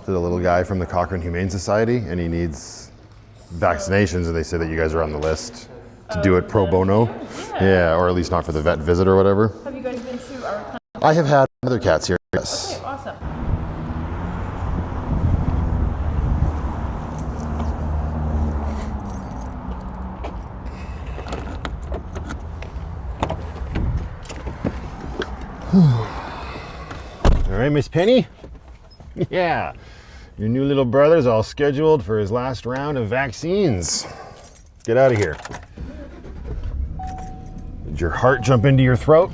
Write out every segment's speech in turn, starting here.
adopted a little guy from the Cochrane Humane Society, and he needs vaccinations, and they say that you guys are on the list to do it pro bono. Yeah, or at least not for the vet visit or whatever. Have you guys been to our country? I have had other cats here, yes. Okay, awesome. All right, Miss Penny? Yeah, your new little brother's all scheduled for his last round of vaccines. Get out of here. Did your heart jump into your throat,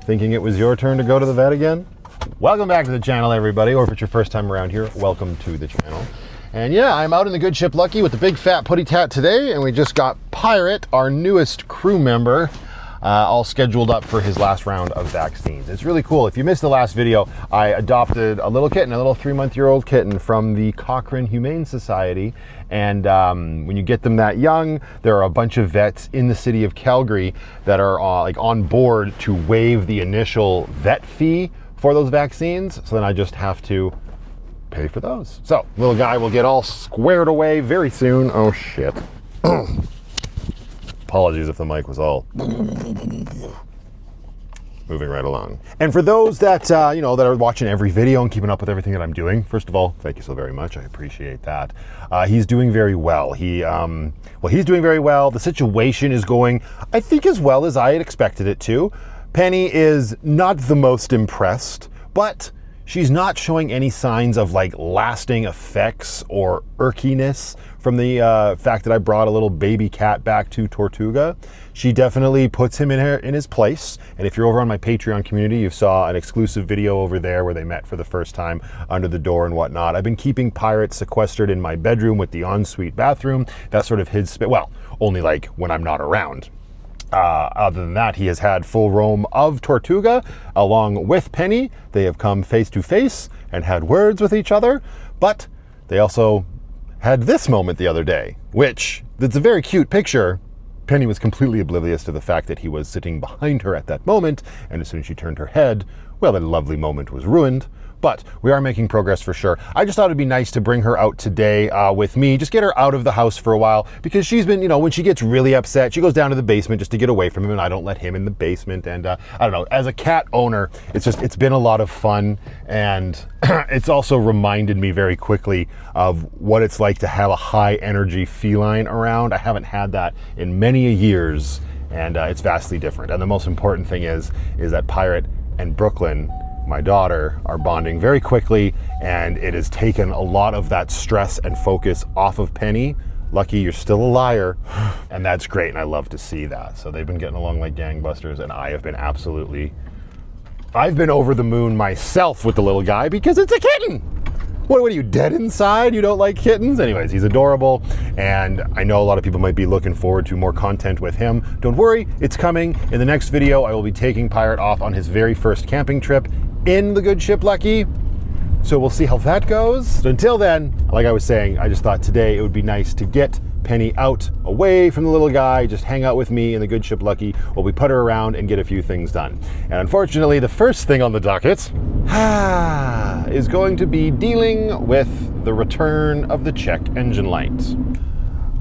thinking it was your turn to go to the vet again? Welcome back to the channel, everybody, or if it's your first time around here, welcome to the channel. And yeah, I'm out in the good ship Lucky with the big fat putty tat today, and we just got Pirate, our newest crew member, all scheduled up for his last round of vaccines. It's really cool. If you missed the last video, I adopted a little kitten, a little 3-month-old kitten from the Cochrane Humane Society. And when you get them that young, there are a bunch of vets in the city of Calgary that are like on board to waive the initial vet fee for those vaccines. So then I just have to pay for those. So little guy will get all squared away very soon. Oh shit. Apologies if the mic was all moving right along. And for those that you know, that are watching every video and keeping up with everything that I'm doing, first of all, thank you so very much. I appreciate that. He's doing very well. He's doing very well. The situation is going, I think, as well as I had expected it to. Penny is not the most impressed, but she's not showing any signs of like lasting effects or irkiness from the fact that I brought a little baby cat back to Tortuga. She definitely puts him in his place. And if you're over on my Patreon community, you saw an exclusive video over there where they met for the first time under the door and whatnot. I've been keeping Pirate sequestered in my bedroom with the ensuite bathroom. That's sort of his space. Well, only like when I'm not around. Other than that, he has had full roam of Tortuga along with Penny. They have come face to face and had words with each other, but they also had this moment the other day, which it's a very cute picture. Penny was completely oblivious to the fact that he was sitting behind her at that moment, and as soon as she turned her head, well, that lovely moment was ruined. But we are making progress for sure. I just thought it'd be nice to bring her out today with me, just get her out of the house for a while, because she's been, you know, when she gets really upset, she goes down to the basement just to get away from him, and I don't let him in the basement. And I don't know, as a cat owner, it's been a lot of fun, and it's also reminded me very quickly of what it's like to have a high energy feline around. I haven't had that in many years, and it's vastly different. And the most important thing is that Pirate and Brooklyn, my daughter, are bonding very quickly, and it has taken a lot of that stress and focus off of Penny. Lucky, you're still a liar, and that's great, and I love to see that. So they've been getting along like gangbusters, and I've been over the moon myself with the little guy because it's a kitten. What are you, dead inside? You don't like kittens? Anyways, he's adorable, and I know a lot of people might be looking forward to more content with him. Don't worry, it's coming. In the next video, I will be taking Pirate off on his very first camping trip in the good ship Lucky. So we'll see how that goes. So until then, like I was saying, I just thought today it would be nice to get Penny out, away from the little guy, just hang out with me in the good ship Lucky while we put her around and get a few things done. And unfortunately, the first thing on the docket is going to be dealing with the return of the check engine light.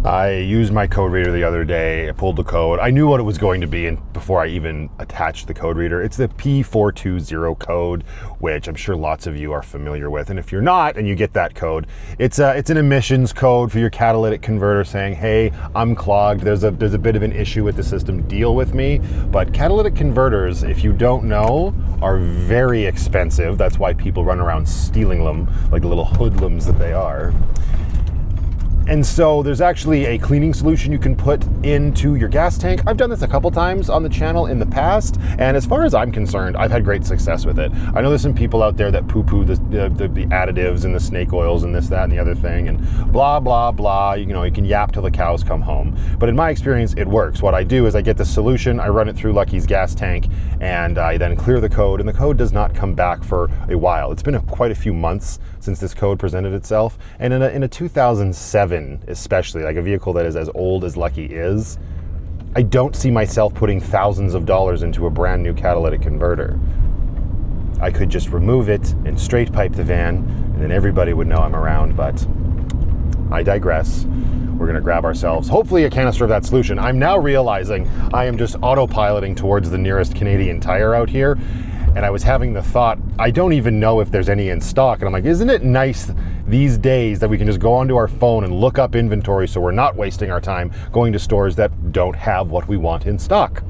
I used my code reader the other day. I pulled the code. I knew what it was going to be before I even attached the code reader. It's the P420 code, which I'm sure lots of you are familiar with. And if you're not, and you get that code, it's an emissions code for your catalytic converter saying, hey, I'm clogged. There's a bit of an issue with the system. Deal with me. But catalytic converters, if you don't know, are very expensive. That's why people run around stealing them like little hoodlums that they are. And so there's actually a cleaning solution you can put into your gas tank. I've done this a couple times on the channel in the past, and as far as I'm concerned, I've had great success with it. I know there's some people out there that poo-poo the additives and the snake oils and this, that, and the other thing, and blah, blah, blah. You know, you can yap till the cows come home. But in my experience, it works. What I do is I get the solution, I run it through Lucky's gas tank, and I then clear the code, and the code does not come back for a while. It's been quite a few months since this code presented itself, and in a 2007, especially, like a vehicle that is as old as Lucky is, I don't see myself putting thousands of dollars into a brand new catalytic converter. I could just remove it and straight pipe the van, and then everybody would know I'm around, but I digress. We're gonna grab ourselves, hopefully, a canister of that solution. I'm now realizing I am just autopiloting towards the nearest Canadian Tire out here, and I was having the thought, I don't even know if there's any in stock, and I'm like, isn't it nice these days that we can just go onto our phone and look up inventory so we're not wasting our time going to stores that don't have what we want in stock?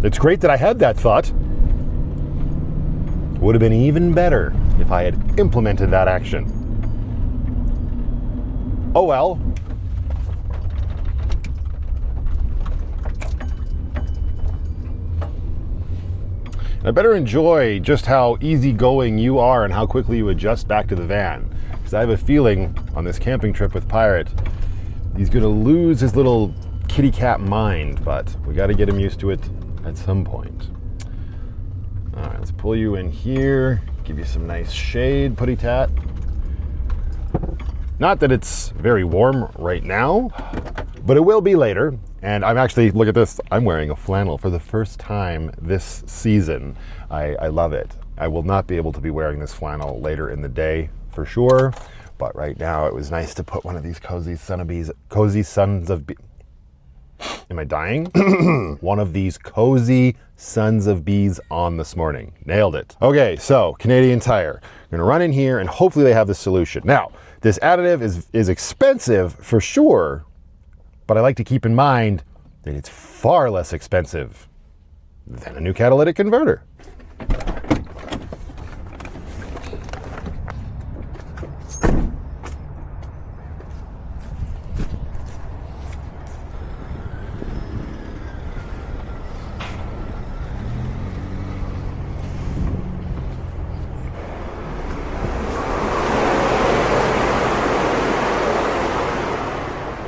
It's great that I had that thought. Would have been even better if I had implemented that action. Oh well. I better enjoy just how easygoing you are and how quickly you adjust back to the van. Because I have a feeling on this camping trip with Pirate, he's gonna lose his little kitty cat mind, but we gotta get him used to it at some point. All right, let's pull you in here, give you some nice shade, putty tat. Not that it's very warm right now, but it will be later. And I'm actually, look at this, I'm wearing a flannel for the first time this season. I love it. I will not be able to be wearing this flannel later in the day for sure, but right now it was nice to put one of these cozy sons of bees. Am I dying? One of these cozy sons of bees on this morning. Nailed it. Okay, so Canadian Tire. I'm gonna run in here and hopefully they have the solution. Now, this additive is expensive for sure, but I like to keep in mind that it's far less expensive than a new catalytic converter.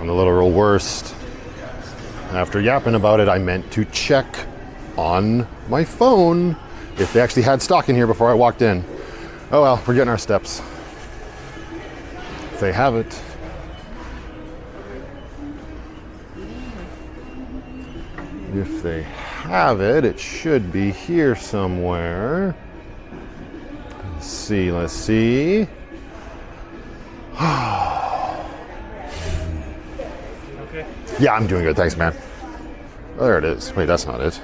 A little worst. After yapping about it, I meant to check on my phone if they actually had stock in here before I walked in. Oh well, we're getting our steps. If they have it. If they have it, it should be here somewhere. Let's see. Yeah, I'm doing good, thanks, man. Oh, there it is. Wait, that's not it.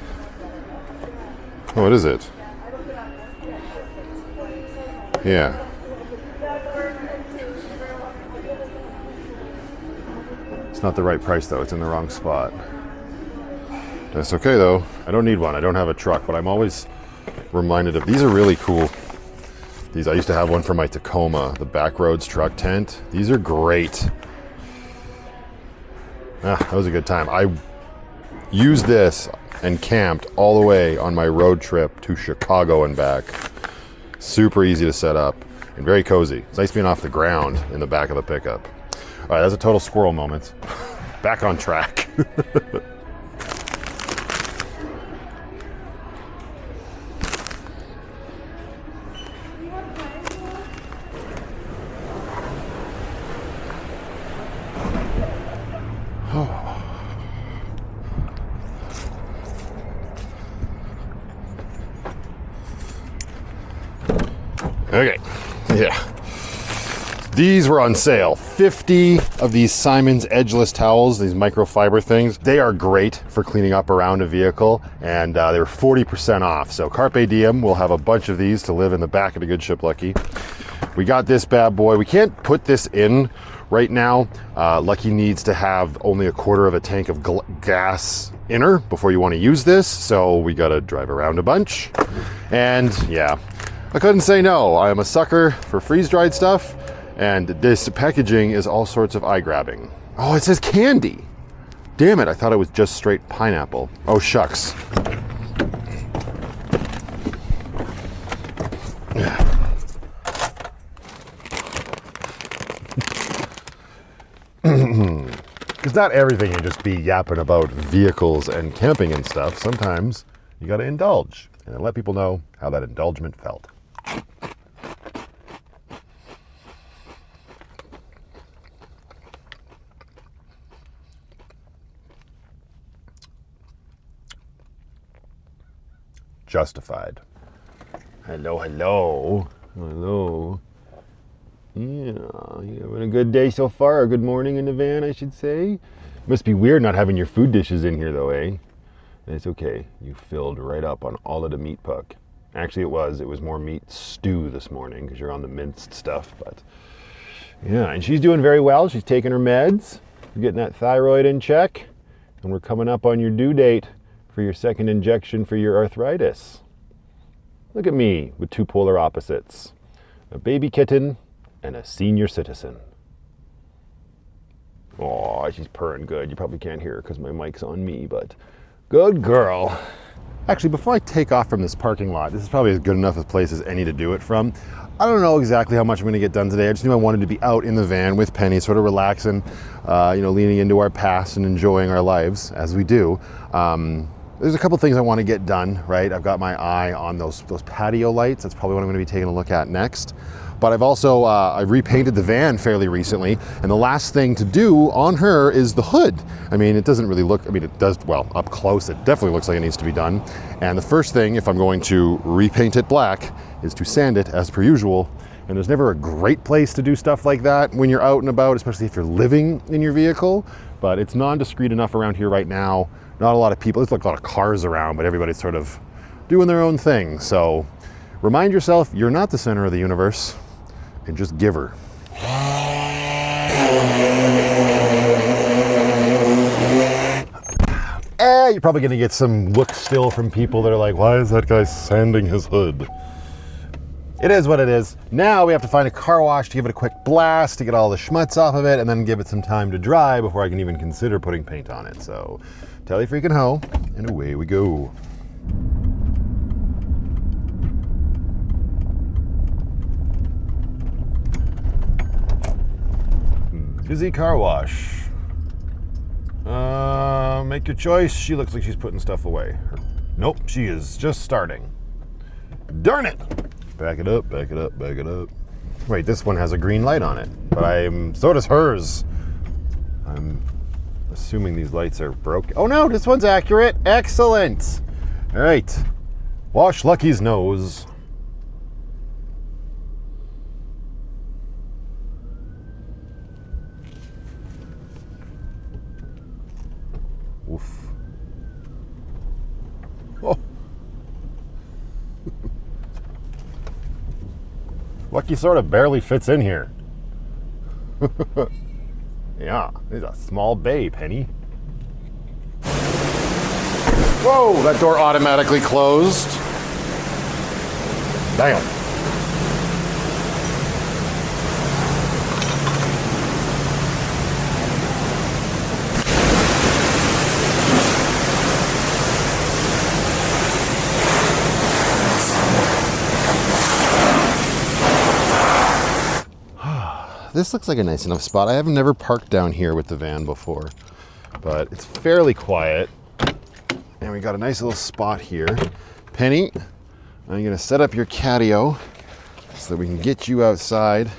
Oh, what is it? Yeah. It's not the right price, though. It's in the wrong spot. That's okay, though. I don't need one. I don't have a truck, but I'm always reminded of... These are really cool. These, I used to have one for my Tacoma, the Backroads truck tent. These are great. That was a good time. I used this and camped all the way on my road trip to Chicago and back. Super easy to set up and very cozy. It's nice being off the ground in the back of the pickup. All right, that's a total squirrel moment. Back on track. Okay, yeah. These were on sale. 50 of these Simon's edgeless towels, these microfiber things. They are great for cleaning up around a vehicle, and they were 40% off. So Carpe Diem, we'll have a bunch of these to live in the back of the Good Ship Lucky. We got this bad boy. We can't put this in right now. Lucky needs to have only a quarter of a tank of gas inner before you want to use this, so we gotta drive around a bunch. And yeah, I couldn't say no. I am a sucker for freeze-dried stuff, and this packaging is all sorts of eye-grabbing. Oh, it says candy. Damn it, I thought it was just straight pineapple. Oh, shucks. Because not everything can just be yapping about vehicles and camping and stuff. Sometimes you gotta indulge and then let people know how that indulgement felt. Justified. Hello, hello. Hello. Yeah, you having a good day so far? A good morning in the van, I should say. Must be weird not having your food dishes in here though, eh? It's okay. You filled right up on all of the meat puck. Actually, it was more meat stew this morning because you're on the minced stuff. But yeah, and she's doing very well. She's taking her meds. You're getting that thyroid in check. And we're coming up on your due date for your second injection for your arthritis. Look at me with two polar opposites. A baby kitten and a senior citizen. Oh, she's purring good. You probably can't hear her because my mic's on me, but good girl. Actually, before I take off from this parking lot, this is probably as good enough a place as any to do it from. I don't know exactly how much I'm going to get done today. I just knew I wanted to be out in the van with Penny, sort of relaxing, leaning into our past and enjoying our lives as we do. There's a couple things I want to get done, right? I've got my eye on those patio lights. That's probably what I'm going to be taking a look at next. But I've also I repainted the van fairly recently, and the last thing to do on her is the hood. I mean, it doesn't really look, it does, well, up close, it definitely looks like it needs to be done. And the first thing, if I'm going to repaint it black, is to sand it as per usual. And there's never a great place to do stuff like that when you're out and about, especially if you're living in your vehicle. But it's non-discreet enough around here right now. Not a lot of people, there's like a lot of cars around, but everybody's sort of doing their own thing. So remind yourself, you're not the center of the universe. And just give her. You're probably gonna get some looks still from people that are like, why is that guy sanding his hood? It is what it is. Now we have to find a car wash to give it a quick blast, to get all the schmutz off of it, and then give it some time to dry before I can even consider putting paint on it. So, tally freaking ho, and away we go. Busy car wash. Make your choice. She looks like she's putting stuff away. Nope, she is just starting. Darn it! Back it up, back it up, back it up. Wait, this one has a green light on it, but so does hers. I'm assuming these lights are broken. Oh no, this one's accurate. Excellent. All right, wash Lucky's nose. Oof. Oh. Lucky sort of barely fits in here. Yeah, it's a small bay, Penny. Whoa, that door automatically closed. Damn. This looks like a nice enough spot. I have never parked down here with the van before, but it's fairly quiet. And we got a nice little spot here. Penny, I'm gonna set up your catio so that we can get you outside,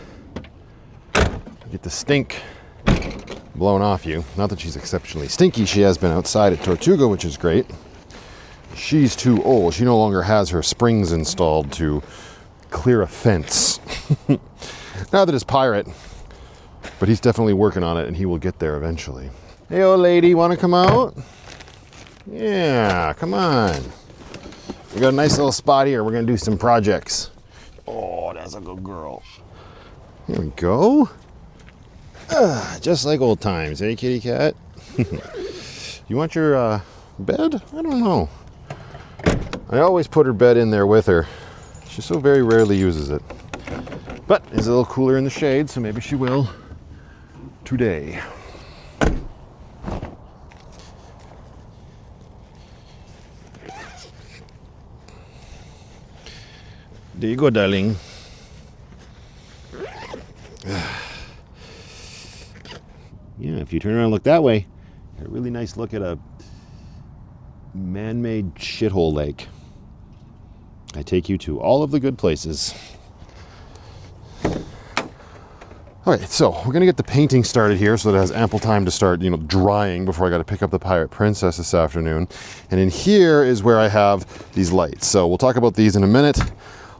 get the stink blown off you. Not that she's exceptionally stinky. She has been outside at Tortuga, which is great. She's too old. She no longer has her springs installed to clear a fence. Neither does Pirate, but he's definitely working on it, and he will get there eventually. Hey, old lady, want to come out? Yeah, come on. We got a nice little spot here. We're going to do some projects. Oh, that's a good girl. Here we go. Just like old times, hey, kitty cat? You want your bed? I don't know. I always put her bed in there with her. She so very rarely uses it. But it's a little cooler in the shade, so maybe she will today. There you go, darling. Yeah, if you turn around and look that way, a really nice look at a man-made shithole lake. I take you to all of the good places. All right, so we're gonna get the painting started here so that it has ample time to start, drying before I gotta pick up the Pirate Princess this afternoon. And in here is where I have these lights. So we'll talk about these in a minute.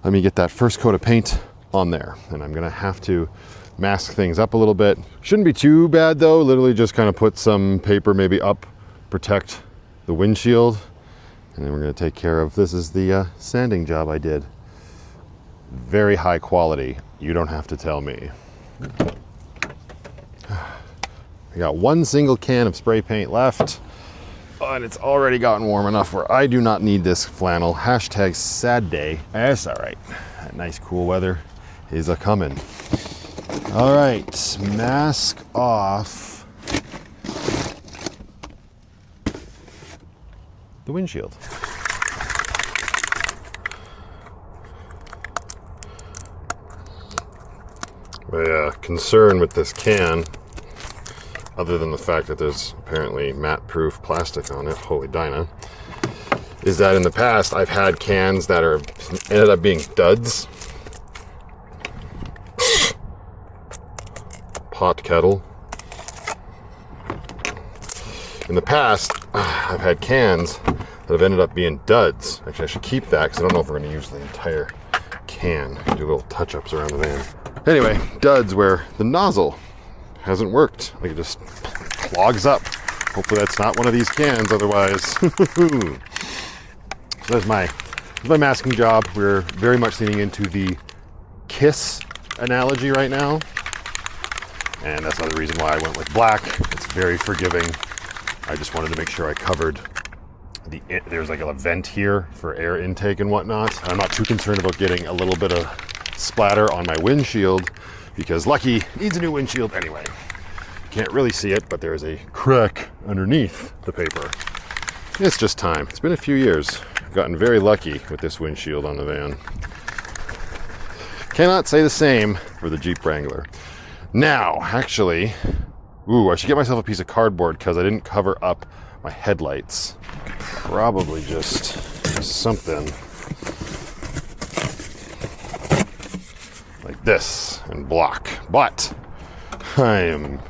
let me get that first coat of paint on there. And I'm gonna have to mask things up a little bit. Shouldn't be too bad though. Literally just kind of put some paper maybe up, protect the windshield. And then we're gonna take care of, this is the sanding job I did. Very high quality. You don't have to tell me. I got one single can of spray paint left. And it's already gotten warm enough where I do not need this flannel. Hashtag sad day. That's all right. That nice cool weather is a coming. All right, mask off the windshield. My concern with this can, other than the fact that there's apparently matte-proof plastic on it, holy Dinah, is that in the past I've had cans that ended up being duds. Pot kettle. In the past, I've had cans that have ended up being duds. Actually, I should keep that because I don't know if we're going to use the entire can. Do little touch-ups around the van. Anyway, duds where the nozzle hasn't worked. Like it just clogs up. Hopefully that's not one of these cans, otherwise. So that's my masking job. We're very much leaning into the kiss analogy right now. And that's another reason why I went with black. It's very forgiving. I just wanted to make sure I covered there's like a vent here for air intake and whatnot. I'm not too concerned about getting a little bit of splatter on my windshield because Lucky needs a new windshield anyway. Can't really see it, but there's a crack underneath the paper. It's just time. It's been a few years. I've gotten very lucky with this windshield on the van. Cannot say the same for the Jeep Wrangler. Now, actually, I should get myself a piece of cardboard because I didn't cover up my headlights. Probably just something like this and block. But I am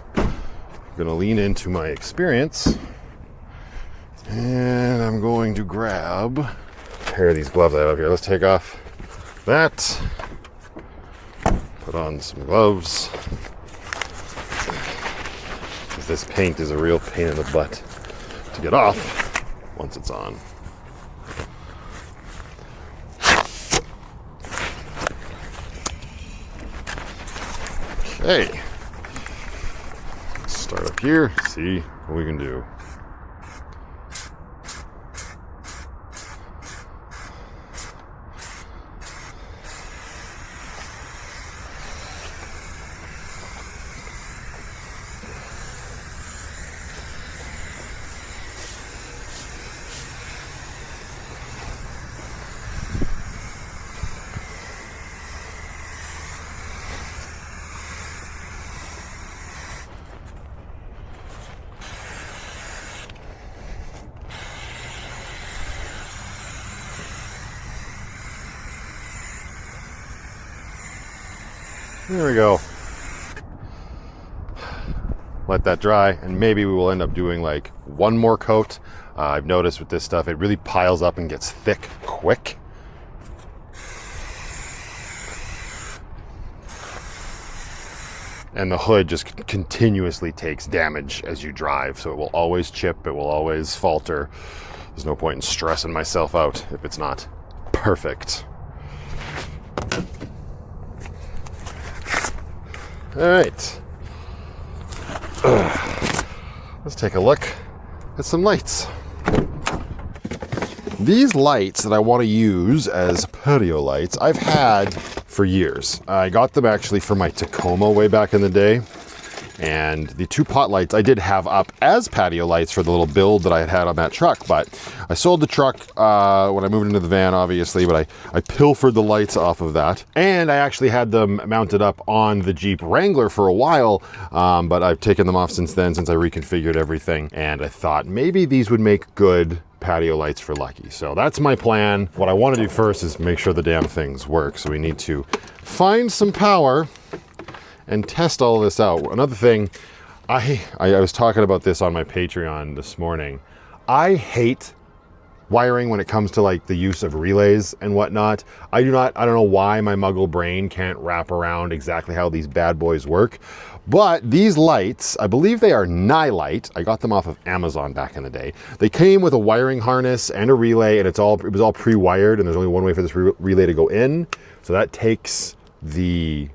gonna lean into my experience and I'm going to grab a pair of these gloves I have here. Let's take off that, put on some gloves. This paint is a real pain in the butt to get off once it's on. Okay. Let's start up here, see what we can do. There we go. Let that dry, and maybe we will end up doing like one more coat. I've noticed with this stuff, it really piles up and gets thick quick. And the hood just continuously takes damage as you drive, so it will always chip, it will always falter. There's no point in stressing myself out if it's not perfect. All right, let's take a look at some lights. These lights that I want to use as patio lights, I've had for years. I got them actually for my Tacoma way back in the day. And the two pot lights I did have up as patio lights for the little build that I had on that truck, but I sold the truck when I moved into the van, obviously, but I pilfered the lights off of that. And I actually had them mounted up on the Jeep Wrangler for a while, but I've taken them off since then, since I reconfigured everything. And I thought maybe these would make good patio lights for Lucky. So that's my plan. What I want to do first is make sure the damn things work. So we need to find some power and test all of this out. Another thing, I was talking about this on my Patreon this morning. I hate wiring when it comes to like the use of relays and whatnot. I don't know why my muggle brain can't wrap around exactly how these bad boys work. But these lights, I believe they are Nightlight. I got them off of Amazon back in the day. They came with a wiring harness and a relay, and it was all pre-wired, and there's only one way for this relay to go in. So that takes the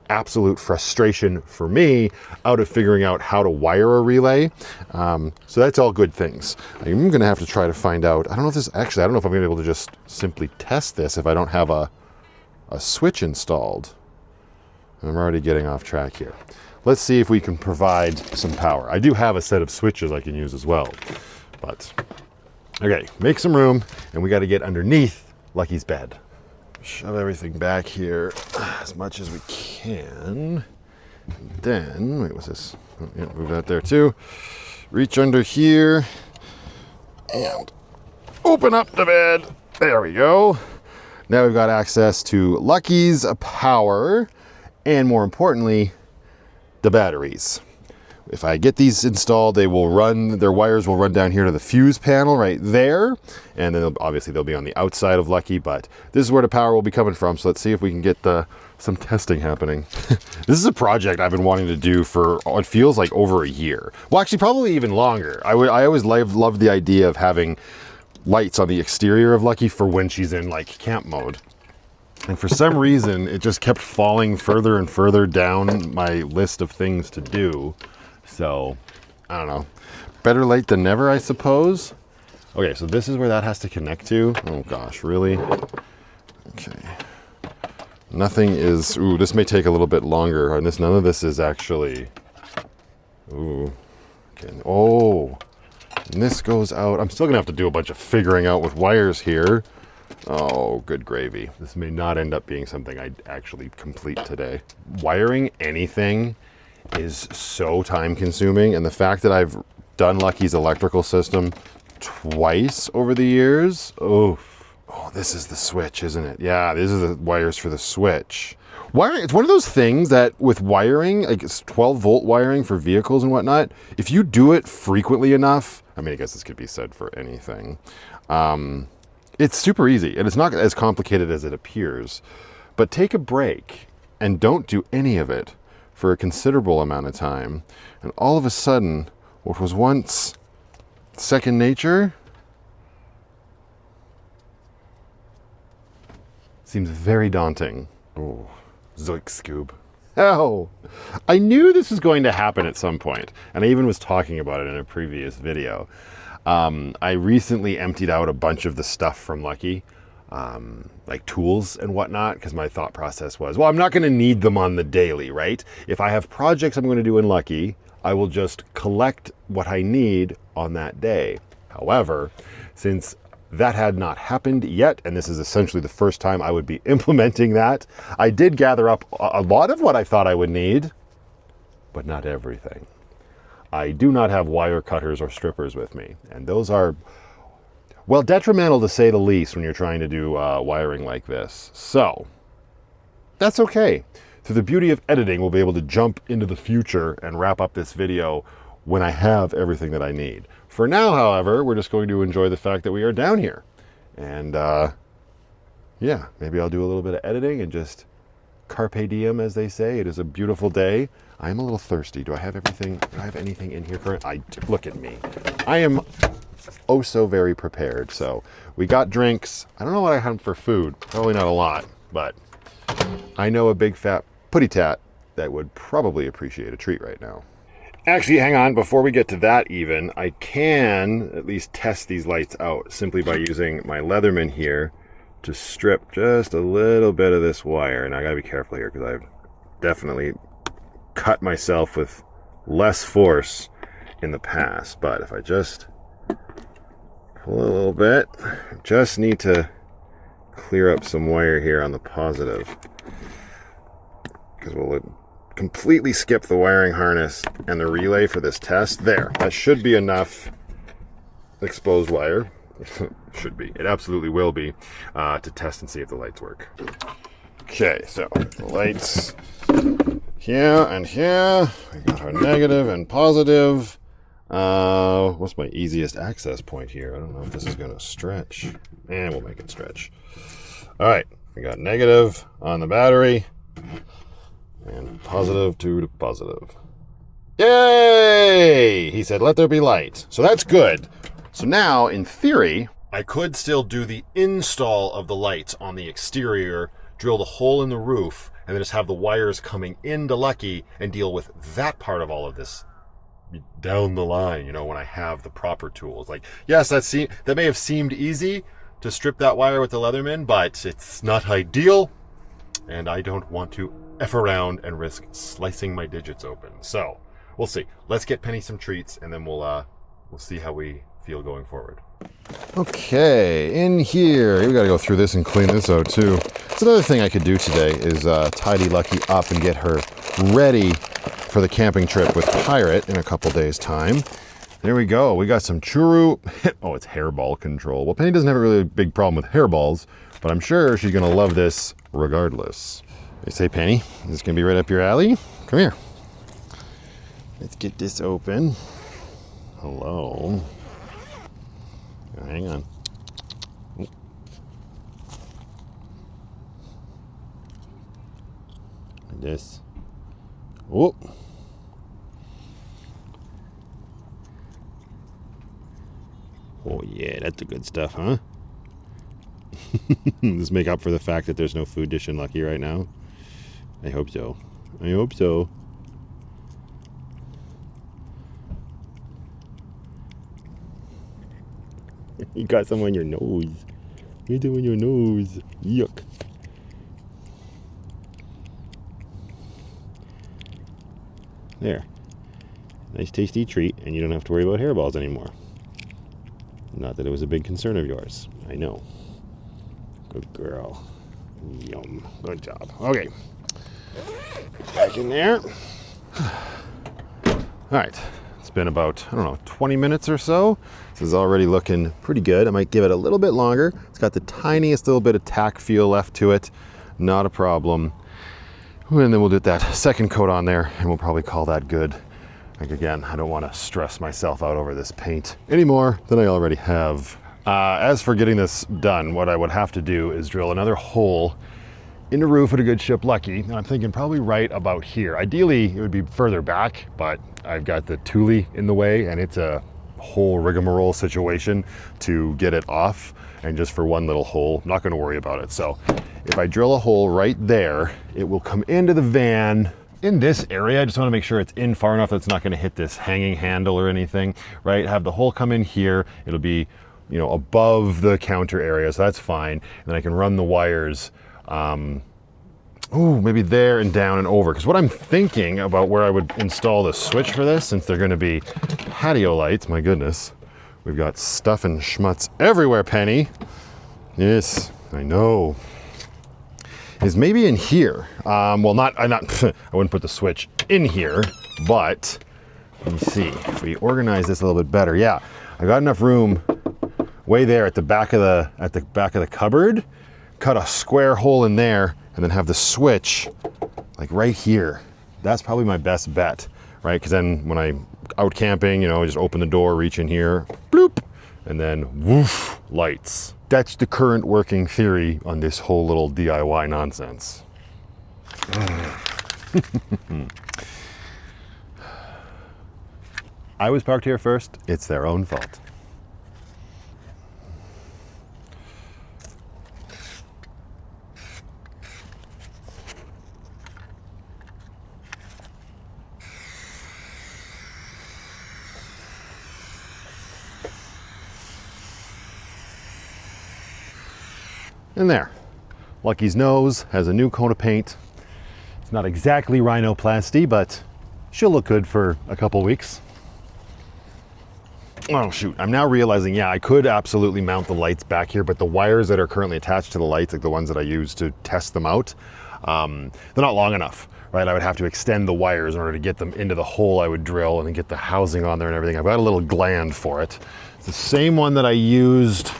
absolute frustration for me out of figuring out how to wire a relay. So that's all good things. I'm gonna have to try to find out. I don't know if I'm gonna be able to just simply test this if I don't have a switch installed. I'm already getting off track here. Let's see if we can provide some power. I do have a set of switches I can use as well, but okay, make some room, and we got to get underneath Lucky's bed. Shove everything back here as much as we can. And then, wait, what's this? Oh, yeah, move that there too. Reach under here and open up the bed. There we go. Now we've got access to Lucky's power, and more importantly, the batteries. If I get these installed, their wires will run down here to the fuse panel right there, and then obviously they'll be on the outside of Lucky, but this is where the power will be coming from, so let's see if we can get some testing happening. This is a project I've been wanting to do for, it feels like over a year. Well, actually probably even longer. I always loved the idea of having lights on the exterior of Lucky for when she's in like camp mode. And for some reason, it just kept falling further and further down my list of things to do. So, I don't know. Better late than never, I suppose. Okay, so this is where that has to connect to. Oh gosh, really? Okay. Nothing is, ooh, this may take a little bit longer. And none of this is actually, ooh. Okay, oh. And this goes out. I'm still gonna have to do a bunch of figuring out with wires here. Oh, good gravy. This may not end up being something I actually complete today. Wiring anything is so time consuming, and the fact that I've done Lucky's electrical system twice over the years, oh, this is the switch, isn't it? Yeah, these are the wires for the switch. Wiring, it's one of those things that with wiring, like it's 12-volt wiring for vehicles and whatnot, if you do it frequently enough, I mean, I guess this could be said for anything, it's super easy, and it's not as complicated as it appears. But take a break and don't do any of it for a considerable amount of time, and all of a sudden, what was once second nature seems very daunting. Oh, zoik Scoob. Oh, I knew this was going to happen at some point, and I even was talking about it in a previous video. I recently emptied out a bunch of the stuff from Lucky, like tools and whatnot, because my thought process was, well, I'm not going to need them on the daily, right? If I have projects I'm going to do in Lucky, I will just collect what I need on that day. However, since that had not happened yet, and this is essentially the first time I would be implementing that, I did gather up a lot of what I thought I would need, but not everything. I do not have wire cutters or strippers with me, and those are, well, detrimental to say the least when you're trying to do wiring like this. So, that's okay. Through the beauty of editing, we'll be able to jump into the future and wrap up this video when I have everything that I need. For now, however, we're just going to enjoy the fact that we are down here. And, yeah, maybe I'll do a little bit of editing and just carpe diem, as they say. It is a beautiful day. I am a little thirsty. Do I have everything? Do I have anything in here current? Look at me. I am oh so very prepared. So we got drinks. I don't know what I have for food. Probably not a lot, but I know a big fat putty tat that would probably appreciate a treat right now. Actually, hang on. Before we get to that even, I can at least test these lights out simply by using my Leatherman here to strip just a little bit of this wire. And I gotta be careful here because I've definitely cut myself with less force in the past. But if I just pull a little bit, just need to clear up some wire here on the positive, because we'll completely skip the wiring harness and the relay for this test. There, that should be enough exposed wire. Should be. It absolutely will be, to test and see if the lights work. Okay, so the lights here and here. We got our negative and positive. What's my easiest access point here? I don't know if this is going to stretch. And we'll make it stretch. All right, we got negative on the battery and positive to the positive. Yay! He said, let there be light. So that's good. So now, in theory, I could still do the install of the lights on the exterior, drill the hole in the roof, and then just have the wires coming into Lucky and deal with that part of all of this down the line, you know, when I have the proper tools. Like, yes, that may have seemed easy to strip that wire with the Leatherman, but it's not ideal, and I don't want to F around and risk slicing my digits open. So, we'll see. Let's get Penny some treats, and then we'll see how we feel going forward. Okay, in here, we gotta go through this and clean this out too. That's another thing I could do today is tidy Lucky up and get her ready for the camping trip with Pirate in a couple days' time. There we go. We got some churu. Oh, it's hairball control. Well, Penny doesn't have a really big problem with hairballs, but I'm sure she's gonna love this regardless. They say, Penny, is this gonna be right up your alley? Come here. Let's get this open. Hello. Oh, hang on. Like this. Oh. Oh yeah, that's the good stuff, huh? Let's make up for the fact that there's no food dish in Lucky right now. I hope so. I hope so. You got some on your nose. You do on your nose. Yuck. There. Nice tasty treat, and you don't have to worry about hairballs anymore. Not that it was a big concern of yours. I know. Good girl. Yum. Good job. Okay. Back in there. All right. It's been about, I don't know, 20 minutes or so. This is already looking pretty good. I might give it a little bit longer. It's got the tiniest little bit of tack feel left to it. Not a problem. And then we'll do that second coat on there, and we'll probably call that good. Like, again, I don't want to stress myself out over this paint any more than I already have. As for getting this done, what I would have to do is drill another hole in the roof with a good ship Lucky. And I'm thinking probably right about here. Ideally, it would be further back, but I've got the Thule in the way, and it's a whole rigmarole situation to get it off. And just for one little hole, I'm not going to worry about it. So if I drill a hole right there, it will come into the van. In this area, I just want to make sure it's in far enough that it's not going to hit this hanging handle or anything, right? Have the hole come in here. It'll be, you know, above the counter area, so that's fine. And then I can run the wires, maybe there and down and over. Because what I'm thinking about where I would install the switch for this, since they're going to be patio lights, my goodness, we've got stuff and schmutz everywhere, Penny. Yes, I know. Is maybe in here. I wouldn't put the switch in here, but let me see if we organize this a little bit better. Yeah, I got enough room way there at the back of the cupboard. Cut a square hole in there, and then have the switch like right here. That's probably my best bet, right? Because then when I'm out camping, you know, just open the door, reach in here, bloop, and then woof, lights. That's the current working theory on this whole little DIY nonsense. I was parked here first. It's their own fault. And there, Lucky's nose has a new coat of paint. It's not exactly rhinoplasty, but she'll look good for a couple weeks. Oh shoot, I'm now realizing, yeah, I could absolutely mount the lights back here, but the wires that are currently attached to the lights, like the ones that I use to test them out, they're not long enough, right? I would have to extend the wires in order to get them into the hole I would drill and then get the housing on there and everything. I've got a little gland for it. It's the same one that I used,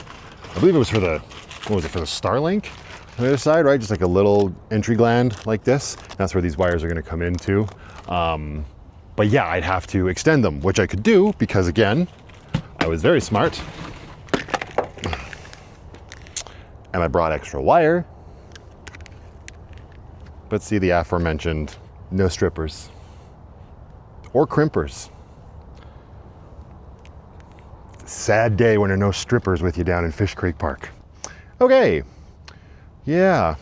I believe it was for the, what was it, for the Starlink on the other side, right? Just like a little entry gland like this. That's where these wires are gonna come into. But yeah, I'd have to extend them, which I could do because, again, I was very smart. And I brought extra wire. But see the aforementioned no strippers or crimpers. Sad day when there are no strippers with you down in Fish Creek Park. Okay, yeah,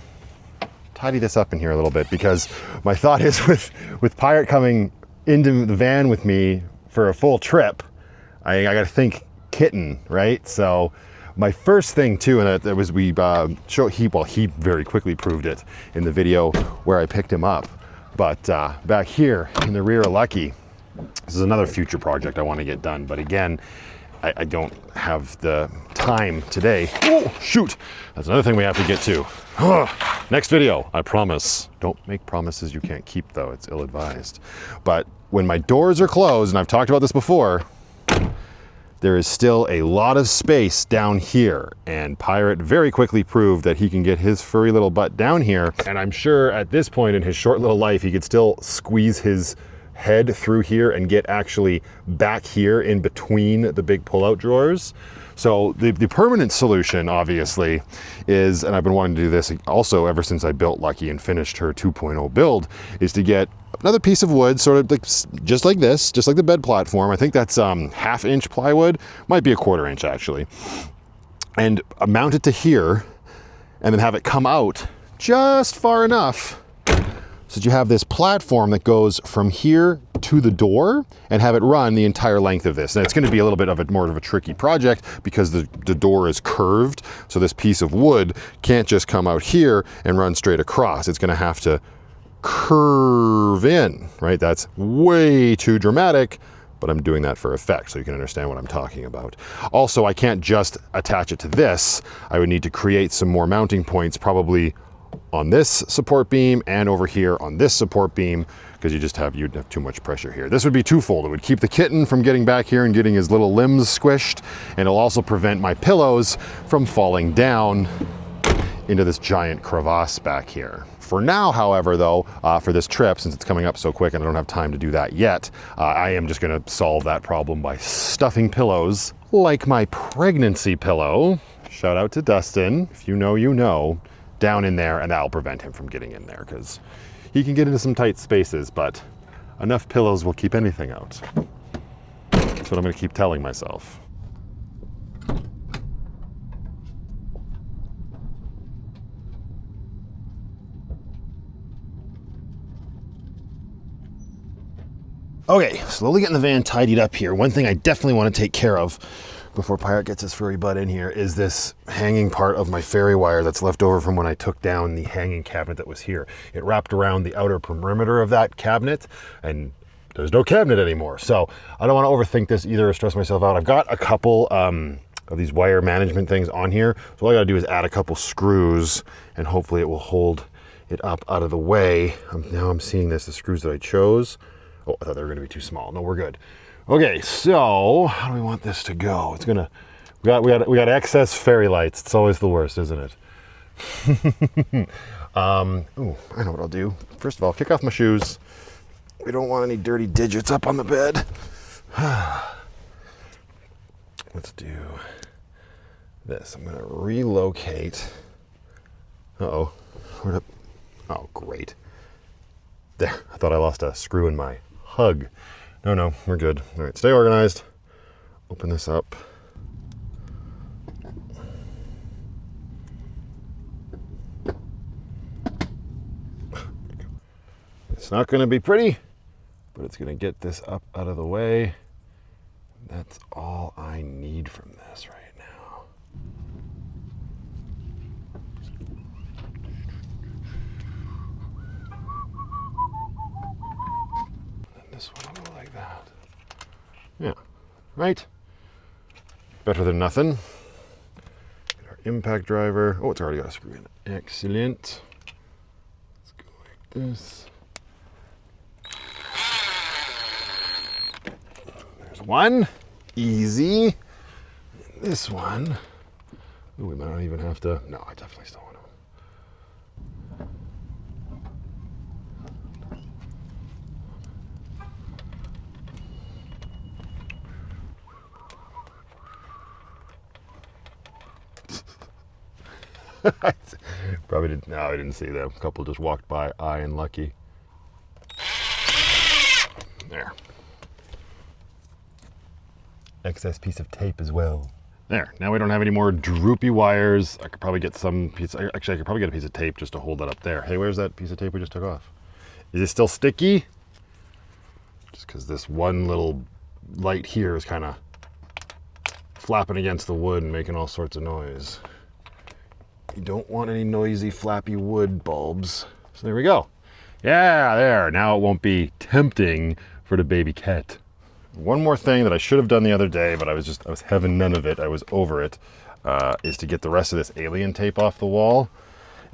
tidy this up in here a little bit, because my thought is with Pirate coming into the van with me for a full trip, I got to think kitten, right? So my first thing too, and that was he very quickly proved it in the video where I picked him up, but back here in the rear of Lucky, this is another future project I want to get done, but again, I don't have the time today. Oh, shoot. That's another thing we have to get to. Next video, I promise. Don't make promises you can't keep, though. It's ill-advised. But when my doors are closed, and I've talked about this before, there is still a lot of space down here. And Pirate very quickly proved that he can get his furry little butt down here. And I'm sure at this point in his short little life, he could still squeeze his head through here and get actually back here in between the big pull-out drawers. So the permanent solution, obviously, is, and I've been wanting to do this also ever since I built Lucky and finished her 2.0 build, is to get another piece of wood, sort of like, just like this, just like the bed platform. I think that's 1/2 inch plywood, might be 1/4 inch actually, and mount it to here, and then have it come out just far enough so that you have this platform that goes from here to the door, and have it run the entire length of this. And it's going to be a little bit of a more of a tricky project because the door is curved. So this piece of wood can't just come out here and run straight across. It's going to have to curve in, right? That's way too dramatic, but I'm doing that for effect so you can understand what I'm talking about. Also, I can't just attach it to this. I would need to create some more mounting points, probably on this support beam and over here on this support beam, because you'd have too much pressure here. This would be twofold. It would keep the kitten from getting back here and getting his little limbs squished, and it'll also prevent my pillows from falling down into this giant crevasse back here. For now, however, though, for this trip, since it's coming up so quick and I don't have time to do that yet, I am just gonna solve that problem by stuffing pillows like my pregnancy pillow. Shout out to Dustin, if you know, you know, down in there, and that'll prevent him from getting in there, because he can get into some tight spaces, but enough pillows will keep anything out. That's what I'm gonna keep telling myself. Okay, slowly getting the van tidied up here. One thing I definitely want to take care of before Pirate gets his furry butt in here is this hanging part of my ferry wire that's left over from when I took down the hanging cabinet that was here. It wrapped around the outer perimeter of that cabinet, and there's no cabinet anymore. So I don't want to overthink this either or stress myself out. I've got a couple of these wire management things on here. So all I gotta do is add a couple screws, and hopefully it will hold it up out of the way. Now I'm seeing the screws that I chose. Oh, I thought they were gonna be too small. No, we're good. Okay, so how do we want this to go? It's gonna, we got excess fairy lights. It's always the worst, isn't it? Ooh, I know what I'll do. First of all, kick off my shoes. We don't want any dirty digits up on the bed. Let's do this. I'm gonna relocate. Uh-oh, where'd it, oh, great. There, I thought I lost a screw in my hug. No, we're good. All right, stay organized. Open this up. It's not gonna be pretty, but it's gonna get this up out of the way. That's all I need from this right now. And this one will go like that. Yeah, right? Better than nothing. Get our impact driver. Oh, it's already got a screw in it. Excellent. Let's go like this. There's one. Easy. And this one. Ooh, we might not even have to. No, I definitely still want to. Probably didn't. No, I didn't see them. A couple just walked by. I and Lucky. There. Excess piece of tape as well. There. Now we don't have any more droopy wires. I could probably get some piece. Actually, I could probably get a piece of tape just to hold that up there. Hey, where's that piece of tape we just took off? Is it still sticky? Just because this one little light here is kind of flapping against the wood and making all sorts of noise. You don't want any noisy, flappy wood bulbs. So there we go. Yeah, there. Now it won't be tempting for the baby cat. One more thing that I should have done the other day, but I was having none of it. I was over it, is to get the rest of this alien tape off the wall.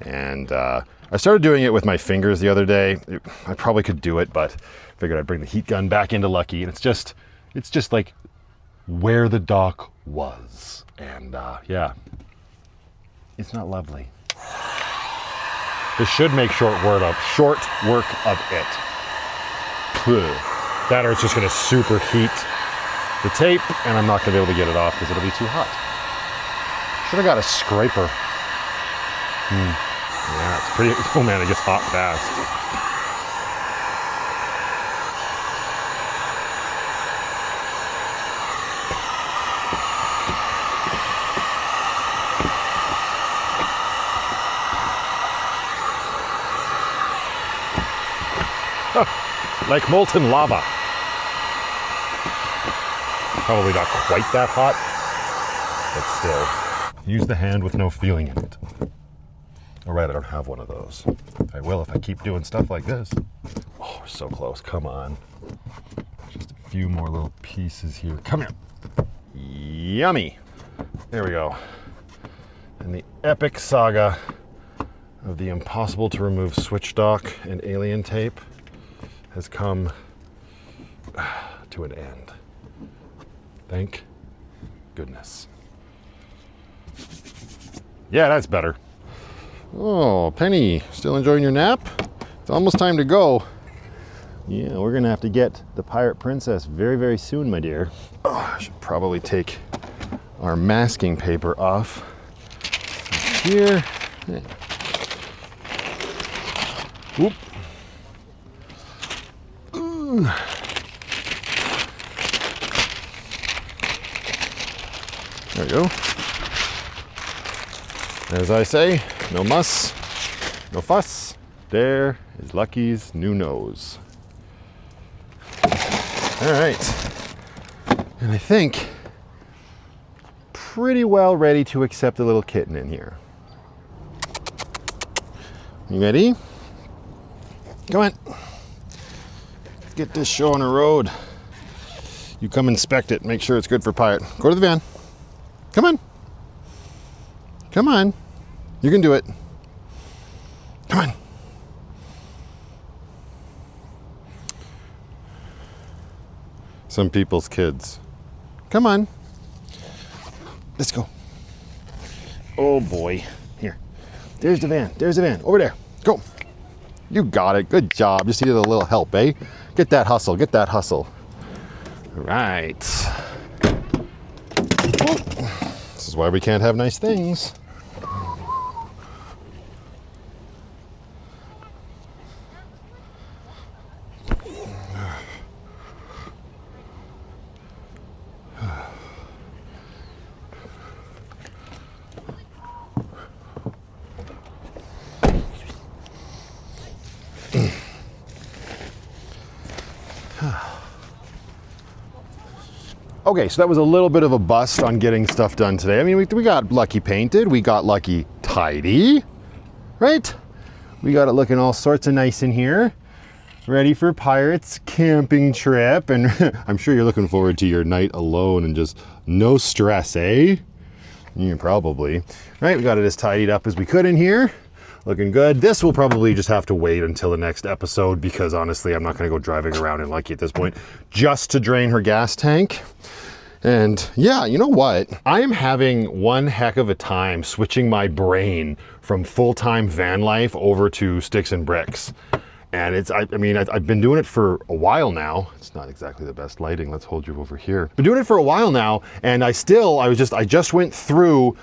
And I started doing it with my fingers the other day. I probably could do it, but figured I'd bring the heat gun back into Lucky. And it's just like where the dock was. And yeah, it's not lovely. This should make short work of it. That or it's just gonna superheat the tape and I'm not gonna be able to get it off because it'll be too hot. Should have got a scraper. Yeah, it's pretty, oh man, it gets hot fast. Like molten lava. Probably not quite that hot, but still. Use the hand with no feeling in it. All right, I don't have one of those. I will if I keep doing stuff like this. Oh, we're so close, come on. Just a few more little pieces here. Come here. Yummy. There we go. And the epic saga of the impossible to remove switch dock and alien tape has come to an end. Thank goodness. Yeah, that's better. Oh, Penny, still enjoying your nap? It's almost time to go. Yeah, we're gonna have to get the Pirate Princess very, very soon, my dear. Oh, I should probably take our masking paper off here. Whoop. There we go. As I say, no muss, no fuss. There is Lucky's new nose. All right. And I think pretty well ready to accept the little kitten in here. You ready? Come on. Get this show on the road. You come inspect it, make sure it's good for Pirate. Go to the van. Come on. Come on. You can do it. Come on. Some people's kids. Come on. Let's go. Oh boy. Here. There's the van. There's the van. Over there. Go. You got it. Good job. Just needed a little help, eh? Get that hustle. Get that hustle. All right. This is why we can't have nice things. Okay, so that was a little bit of a bust on getting stuff done today. I mean, we got Lucky painted, we got Lucky tidy, right? We got it looking all sorts of nice in here. Ready for Pirate's camping trip. And I'm sure you're looking forward to your night alone and just no stress, eh? Yeah, probably. Right, we got it as tidied up as we could in here. Looking good. This will probably just have to wait until the next episode because honestly, I'm not going to go driving around in Lucky at this point just to drain her gas tank. And yeah, you know what? I am having one heck of a time switching my brain from full-time van life over to sticks and bricks. And it's, I mean, I've been doing it for a while now. It's not exactly the best lighting. Let's hold you over here. Been doing it for a while now. And I just went through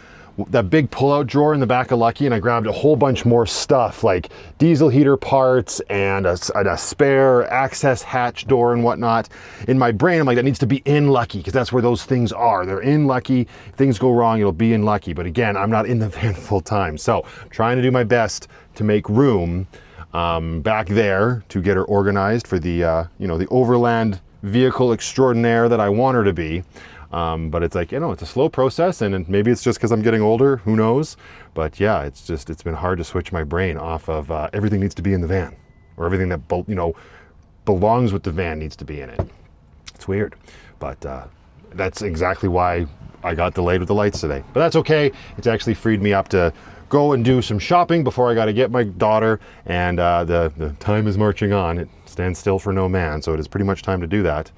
that big pull-out drawer in the back of Lucky, and I grabbed a whole bunch more stuff like diesel heater parts and a spare access hatch door and whatnot. In my brain, I'm like, that needs to be in Lucky because that's where those things are. They're in Lucky. If things go wrong, it'll be in Lucky. But again, I'm not in the van full time. So I'm trying to do my best to make room back there to get her organized for the, the overland vehicle extraordinaire that I want her to be. But it's like, it's a slow process, and maybe it's just because I'm getting older, who knows? But yeah, it's been hard to switch my brain off of everything needs to be in the van, or everything that, belongs with the van needs to be in it. It's weird, but that's exactly why I got delayed with the lights today. But that's okay. It's actually freed me up to go and do some shopping before I got to get my daughter, and the time is marching on. It stands still for no man, so it is pretty much time to do that.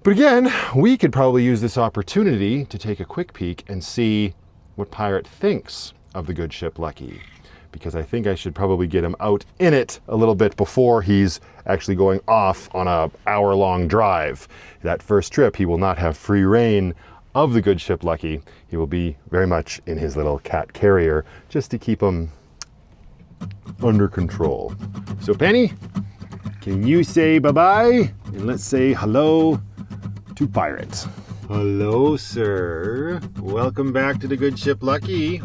But again, we could probably use this opportunity to take a quick peek and see what Pirate thinks of the good ship Lucky, because I think I should probably get him out in it a little bit before he's actually going off on an hour-long drive. That first trip, he will not have free reign of the good ship Lucky. He will be very much in his little cat carrier just to keep him under control. So Penny, can you say bye-bye? And let's say hello to Pirate. Hello, sir. Welcome back to the good ship Lucky.